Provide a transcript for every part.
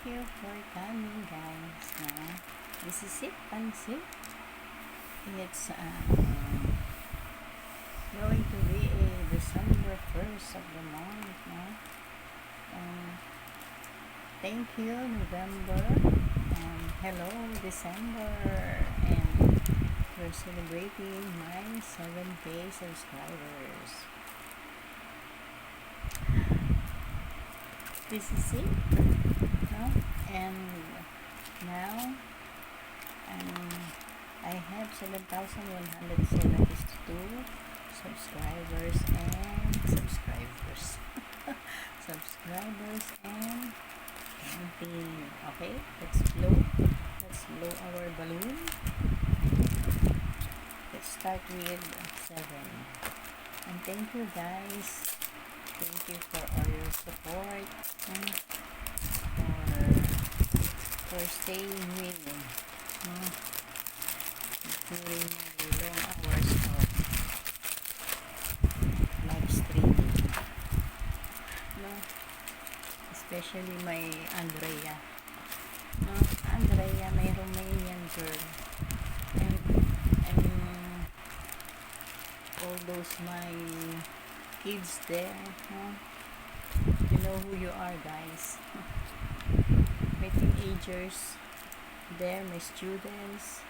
you for coming, guys. This is it, Pansit. It's going to be December 1st of the month. Thank you, November. Hello, December. And we're celebrating my 7K subscribers. This is it. And now I have 7,172 subscribers and counting. Okay, let's blow our balloon. Let's start with 7. And thank you, guys. Thank you for all your support and for staying with me during the long hours of live streaming. Especially my Andrea. Andrea, my Romanian girl. And all those my kids there. You know who you are, guys. My teenagers there, my students.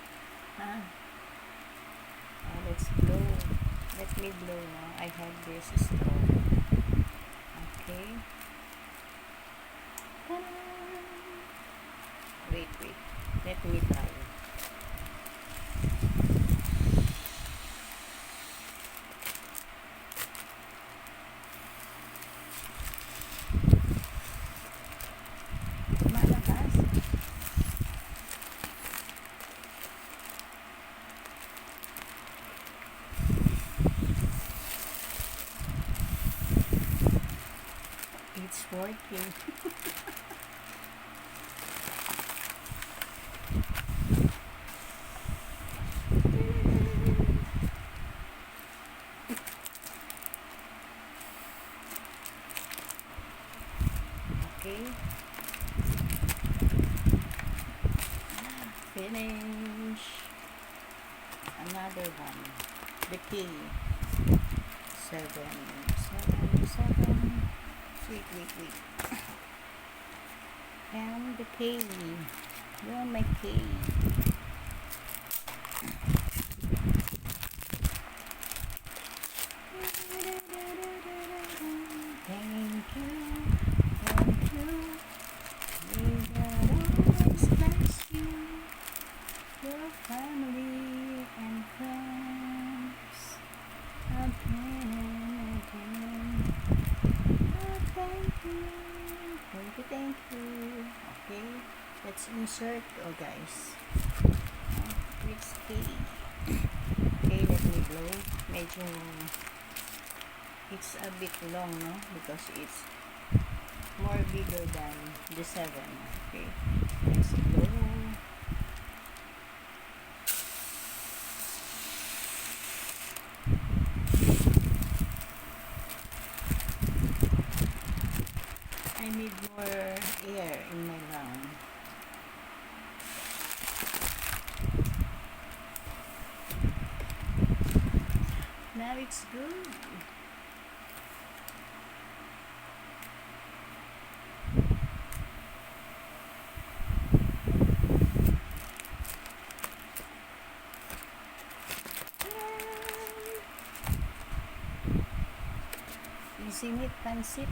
Let's blow. Let me blow now. I have this straw. Okay. Wait. Let me try. Malakas. It's working. Okay. Finish. Another one. The key. 7. Wait. And the key. Where my key? Thank you. May God always bless you, your family and friends, again and again. Thank you. Okay, let's insert. Guys, it's key. Okay, let me blow. Medyo it's a bit long, because it's more bigger than the 7. Okay, let's blow. I need more air in my lung. Now it's good. Using it, Pansit.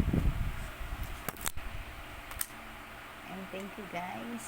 And thank you, guys.